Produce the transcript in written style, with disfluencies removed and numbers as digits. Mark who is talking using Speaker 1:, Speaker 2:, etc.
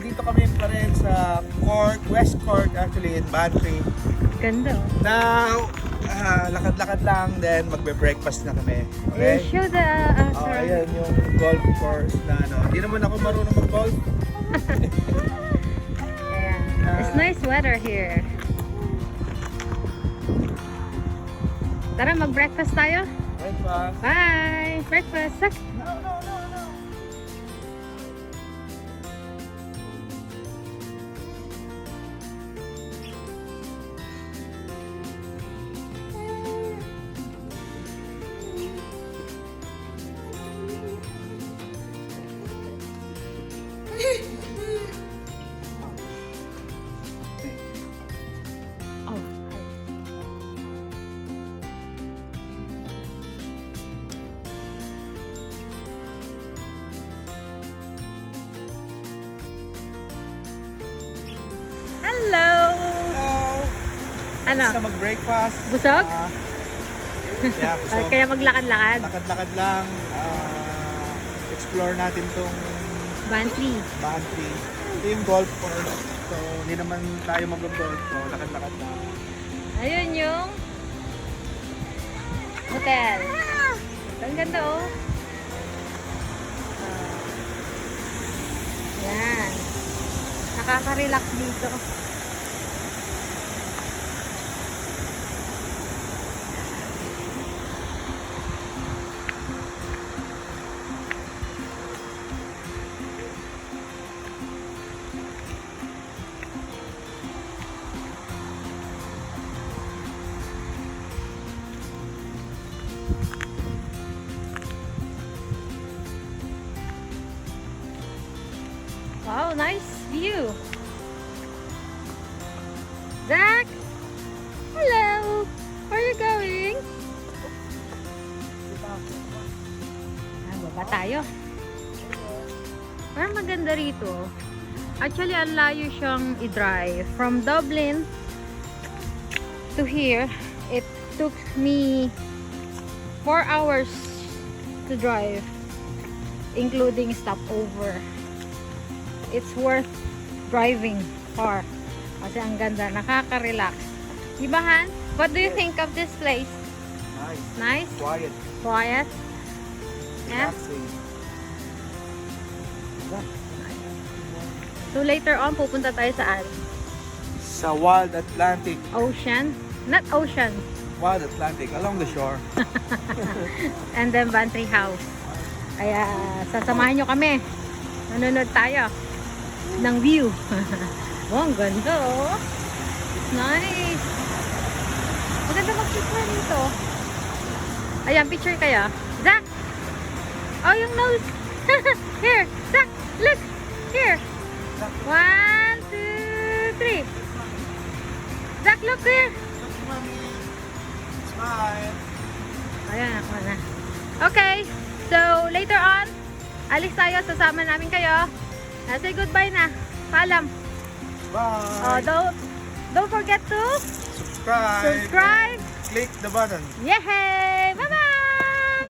Speaker 1: dito kami pa rin sa Court, West Court actually in Bantry.
Speaker 2: Ganda.
Speaker 1: Now, lakad-lakad lang, then magbe-breakfast na kami.
Speaker 2: Okay?
Speaker 1: Okay?
Speaker 2: Show the
Speaker 1: Ayan yung golf course na ano. Hindi naman ako marunong mag-golf.
Speaker 2: Ayan. It's nice weather here. Tara, mag-breakfast tayo.
Speaker 1: Breakfast.
Speaker 2: Bye! Breakfast.
Speaker 1: No.
Speaker 2: Oh, hello!
Speaker 1: Hello!
Speaker 2: Ano?
Speaker 1: Basta mag-breakfast.
Speaker 2: Busog?
Speaker 1: Yeah, busog.
Speaker 2: Kaya maglakad-lakad.
Speaker 1: Lakad-lakad lang. Explore natin tong
Speaker 2: Bantry.
Speaker 1: Bantry. Ito yung golf course. So, hindi naman tayo mag-golf. So, lakad-lakad lang.
Speaker 2: Ayun yung hotel. Ang ganda oh. Yan. Nakaka-relax dito. Wow, nice view. Zach! Hello! Where are you going? Baba tayo. Parang maganda rito. Actually, ang layo siyang i-drive. From Dublin to here, it took me 4 hours to drive, including stopover. It's worth driving far kasi ang ganda, nakaka-relax. Diba, Han? What do you think of this place?
Speaker 1: Nice.
Speaker 2: Nice?
Speaker 1: Quiet.
Speaker 2: Quiet? Yeah?
Speaker 1: Relaxing.
Speaker 2: So later on, pupunta tayo saan?
Speaker 1: Sa Wild Atlantic.
Speaker 2: Ocean? Not ocean.
Speaker 1: Wild Atlantic. Along the shore.
Speaker 2: And then Bantry House. Kaya sasamahan nyo kami. Nanonood tayo ng view. Oh, ang ganda oh. It's nice. Maganda mag-picture dito. Ayan, picture kayo. Zach! Oh, yung nose. Here, Zach, look. Here. 1, 2, 3. Zach, look here.
Speaker 1: Smile.
Speaker 2: Ayan, ako na. Okay, so later on, alis tayo, sasama namin kayo. Say goodbye na. Paalam.
Speaker 1: Bye.
Speaker 2: Don't forget to
Speaker 1: Subscribe.
Speaker 2: subscribe.
Speaker 1: Click the button.
Speaker 2: Yay!